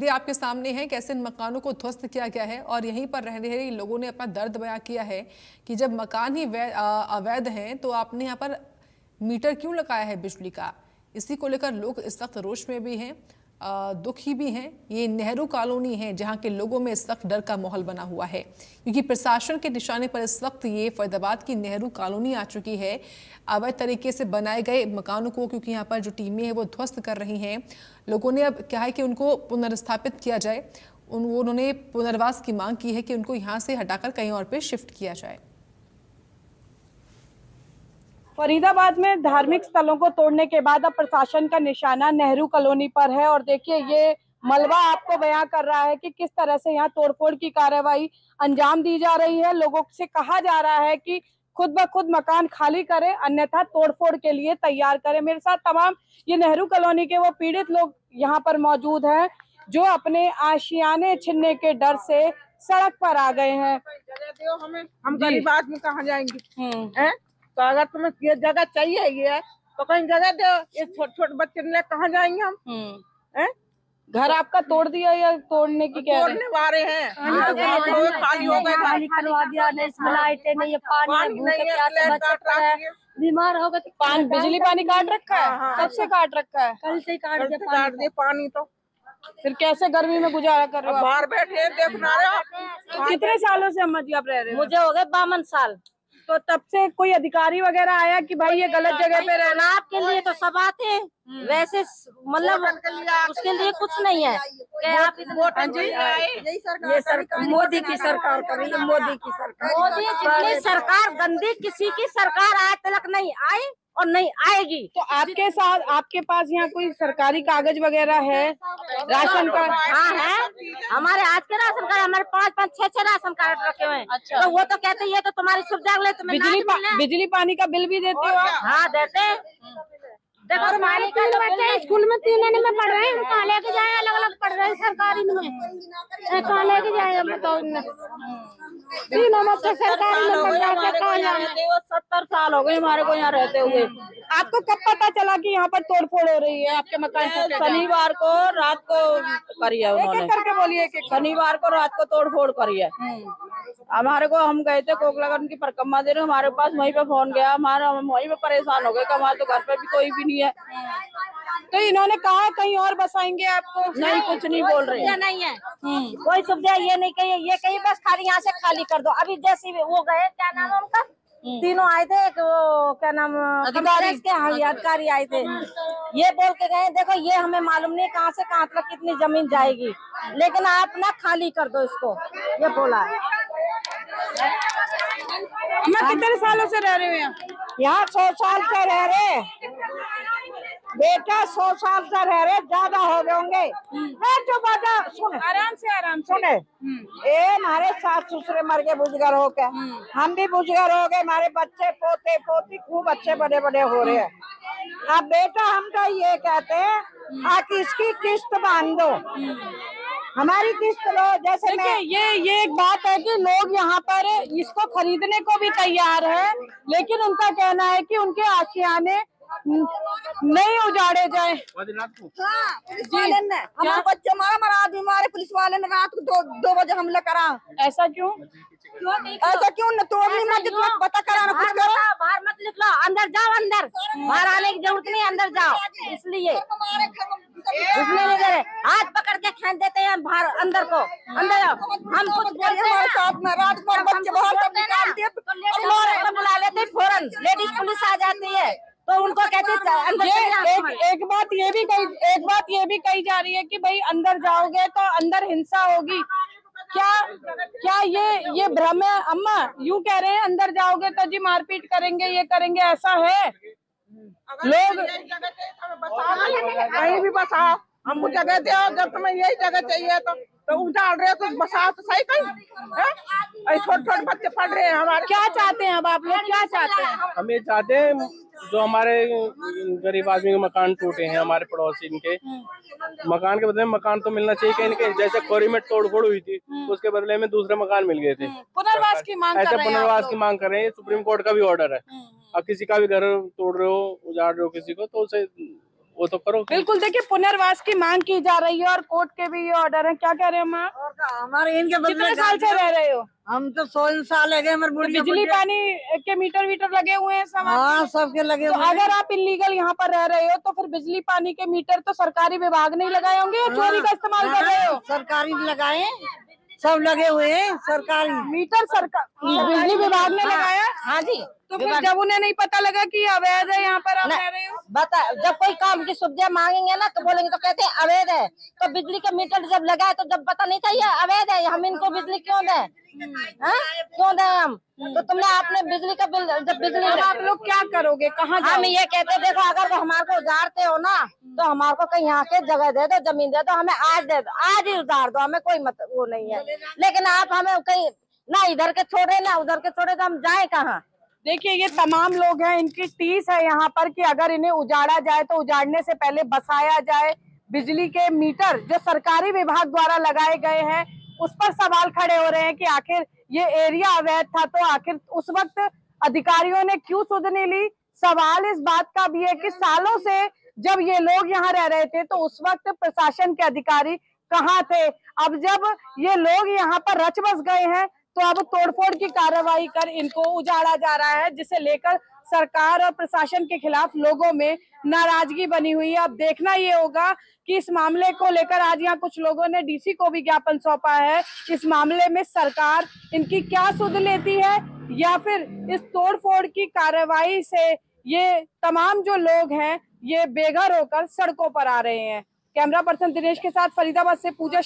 ये आपके सामने है कैसे इन मकानों को ध्वस्त किया गया है और यहीं पर रह रहे लोगों ने अपना दर्द बयां किया है कि जब मकान ही अवैध हैं तो आपने यहाँ पर मीटर क्यों लगाया है बिजली का। इसी को लेकर लोग इस वक्त रोष में भी हैं, दुखी भी हैं। ये नेहरू कॉलोनी है जहां के लोगों में इस वक्त डर का माहौल बना हुआ है क्योंकि प्रशासन के निशाने पर इस वक्त ये फरीदाबाद की नेहरू कॉलोनी आ चुकी है। अवैध तरीके से बनाए गए मकानों को क्योंकि यहाँ पर जो टीमें हैं वो ध्वस्त कर रही हैं। लोगों ने अब क्या है कि उनको पुनर्स्थापित किया जाए, उन्होंने पुनर्वास की मांग की है कि उनको यहाँ से हटाकर कहीं और पे शिफ्ट किया जाए। फरीदाबाद में धार्मिक स्थलों को तोड़ने के बाद अब प्रशासन का निशाना नेहरू कॉलोनी पर है और देखिए ये मलबा आपको बयां कर रहा है कि किस तरह से यहाँ तोड़फोड़ की कार्रवाई अंजाम दी जा रही है। लोगों से कहा जा रहा है कि खुद ब खुद मकान खाली करें अन्यथा तोड़फोड़ के लिए तैयार करें। मेरे साथ तमाम ये नेहरू कॉलोनी के वो पीड़ित लोग यहाँ पर मौजूद हैं जो अपने आशियाने छीनने के डर से सड़क पर आ गए हैं। हम गरीब आदमी कहाँ जाएंगे? तो अगर तुम्हें ये जगह चाहिए ये तो कहीं जगह दो। ये छोटे छोटे बच्चे ले कहाँ जाएंगे हम? घर आपका तोड़ दिया या तोड़ने की क्या तोड़ने वाले हैं? खाली हो गए, खाली करवा दिया, लाइटें नहीं है, पानी नहीं है, बीमार हो गए। पानी बिजली पानी काट रखा है, सबसे काट रखा है। कल से काट दिया पानी। तो फिर कैसे गर्मी में गुजारा कर रहे हो? बाहर बैठे देखना रहे। कितने सालों से अम्मा जी आप रह रहे हो? मुझे हो गए 52 साल। तो तब से कोई अधिकारी वगैरह आया कि भाई ये गलत जगह पे रहना? आपके लिए तो सब आते हैं, वैसे मतलब उसके लिए कुछ नहीं है। आप ये सरकार मोदी की सरकार कर रही है, मोदी की सरकार। मोदी जितनी सरकार गंदी किसी की सरकार आज तक नहीं आई और नहीं आएगी। तो आपके साथ आपके पास यहाँ कोई सरकारी कागज वगैरह है, राशन कार्ड? हाँ है, हमारे आज के राशन कार्ड, हमारे 5-5, 6-6 राशन कार्ड रखे हुए हैं। अच्छा। तो वो तो कहते हैं ये तो तुम्हारी सुविधा के लिए तुम्हें बिजली पानी का बिल भी देते हो आप? हाँ देते हैं। देखो हमारे बच्चे स्कूल में 3 महीने में पढ़ रहे हैं, कहाँ लेके जाए? अलग अलग पढ़ रहे हैं सरकारी में, कहाँ लेके जाए बताओ? तीनों बच्चे सरकारी में पढ़ रहे हैं, कहाँ जाए? 70 साल हो गए हमारे को यहाँ रहते हुए। आपको कब पता चला कि यहाँ पर तोड़फोड़ हो रही है आपके मकान पर? शनिवार को रात को करी है उन्होंने। करके बोलिए कि शनिवार को रात को तोड़फोड़ करी है हमारे को। हम गए थे कोकलागन की परिक्रमा दे रहे, हमारे पास वहीं पे फोन गया, हमारा वहीं पे परेशान हो गए कि हमारे तो घर पे भी कोई भी नहीं है। तो इन्होंने कहा कहीं और बसाएंगे आपको? नहीं, कुछ नहीं बोल रहे। नहीं है कोई सुविधा, ये नहीं कही, ये कही बस खाली यहाँ से खाली कर दो। अभी जैसे वो गए, क्या नाम है उनका, तीनों आए थे, एक वो क्या नाम अधिकारी आए थे, ये बोल के गए देखो ये हमें मालूम नहीं कहाँ से कहाँ तक कितनी जमीन जाएगी, लेकिन आप ना खाली कर दो इसको, ये बोला है। मैं कितने सालों से रह रहे हो यहाँ 100 साल से रह रहे बेटा, 100 साल से रह रहे, ज्यादा हो गए होंगे। जो बात सुन, आराम से सुने, हमारे सास ससुरे मर गए बुजुर्ग हो के, हम भी बुजुर्ग हो गए, हमारे बच्चे पोते पोती खूब अच्छे बड़े बड़े हो रहे हैं। अब बेटा हम तो ये कहते हैं आप इसकी किस्त बांध दो, हमारी किस्त लो। जैसे ये एक बात है कि लोग यहाँ पर इसको खरीदने को भी तैयार है, लेकिन उनका कहना है कि उनके आशियाने नहीं उजाड़े जाए। पुलिस वाले ने हमारे बच्चे मारा हमारे पुलिस वाले ने रात को 2 बजे हमला करा। ऐसा क्यों? ऐसा क्यों न तोड़नी मत पता कराना, कुछ करो। बाहर मत निकलो, अंदर जाओ, अंदर बाहर आने की जरूरत नहीं, अंदर जाओ। इसलिए उसमें नहीं दे रहे, हाथ पकड़ के खींच देते हैं बाहर, अंदर को, अंदर जाओ। हम कुछ हमारे साथ में रात को बच्चे बाहर सब निकाल दिए, बुला लेते फौरन, लेडीज पुलिस आ जाती है तो उनको कहते एक बात ये भी कही जा रही है कि भाई अंदर जाओगे तो अंदर हिंसा होगी। क्या ये भ्रम है अम्मा? यूं कह रहे हैं अंदर जाओगे तो जी मारपीट करेंगे, ये करेंगे, ऐसा है? लोग कहीं भी बसाओ, हमको जगह दो, जब तुम्हें यही जगह चाहिए तो उजाड़ रहे हो तो बसाओ तो सही कहीं। छोटे छोटे बच्चे पढ़ रहे हैं हमारे। क्या चाहते हैं अब आप लोग, क्या चाहते हैं? हम ये चाहते हैं जो हमारे गरीब आदमी के मकान टूटे हैं, हमारे पड़ोसी, इनके मकान के बदले में मकान तो मिलना चाहिए कहीं इनके। जैसे खोरी में तोड़फोड़ हुई थी, उसके बदले में दूसरे मकान मिल गए थे। पुनर्वास की मांग ऐसे पुनर्वास की मांग कर रहे हैं, सुप्रीम कोर्ट का भी ऑर्डर है। अब किसी का भी घर तोड़ रहे हो, उजाड़ रहे हो किसी को, तो उसे वो तो करो। बिल्कुल, देखिए पुनर्वास की मांग की जा रही है और कोर्ट के भी ये ऑर्डर है। क्या कह रहे हो माँ? हमारे इनके कितने साल से रह रहे हो? हम तो 16 साल है गए हमारे तो बुढ़िया बिजली पानी के मीटर लगे हुए हैं सब? हाँ सबके लगे तो अगर आप इलीगल यहाँ पर रह रहे हो तो फिर बिजली पानी के मीटर तो सरकारी विभाग नहीं लगाए होंगे या चोरी का इस्तेमाल कर रहे हो? सरकारी लगाए, सब लगे हुए हैं सरकारी मीटर सरकार बिजली विभाग ने लगाया? हाँ जी। तो फिर जब उन्हें नहीं पता लगा कि अवैध है यहाँ पर आप रह रहे हो? बता, जब कोई काम की सुविधा मांगेंगे ना तो बोलेंगे, तो कहते हैं अवैध है। तो बिजली का मीटर जब लगाए तो जब पता नहीं था ये अवैध है, हम इनको बिजली क्यों दें? क्यों दें हम? तो तुमने आपने बिजली का बिल, जब बिजली आप लोग क्या करोगे, कहाँ हम जाओगे? ये कहते हैं, देखो अगर वो हमारे को उजाड़ते हो ना तो हमारे को कहीं यहाँ के जगह दे दो, जमीन दे दो, हमें आज दे दो, आज ही उतार दो, हमें कोई मतलब वो नहीं है। लेकिन आप हमें कहीं ना इधर के छोड़े ना उधर के छोड़े, तो हम जाए कहाँ? देखिए ये तमाम लोग हैं, इनकी टीस है यहाँ पर कि अगर इन्हें उजाड़ा जाए तो उजाड़ने से पहले बसाया जाए। बिजली के मीटर जो सरकारी विभाग द्वारा लगाए गए हैं उस पर सवाल खड़े हो रहे हैं कि आखिर ये एरिया अवैध था तो आखिर उस वक्त अधिकारियों ने क्यों सुध नहीं ली। सवाल इस बात का भी है कि सालों से जब ये लोग यहाँ रह रहे थे तो उस वक्त प्रशासन के अधिकारी कहाँ थे? अब जब ये लोग यहाँ पर रच बस गए हैं तो अब तोड़फोड़ की कार्रवाई कर इनको उजाड़ा जा रहा है, जिसे लेकर सरकार और प्रशासन के खिलाफ लोगों में नाराजगी बनी हुई है। अब देखना ये होगा कि इस मामले को लेकर आज यहाँ कुछ लोगों ने डीसी को भी ज्ञापन सौंपा है। इस मामले में सरकार इनकी क्या सुध लेती है या फिर इस तोड़फोड़ की कार्रवाई से ये तमाम जो लोग हैं ये बेघर होकर सड़कों पर आ रहे हैं। कैमरा पर्सन दिनेश के साथ फरीदाबाद से पूजा।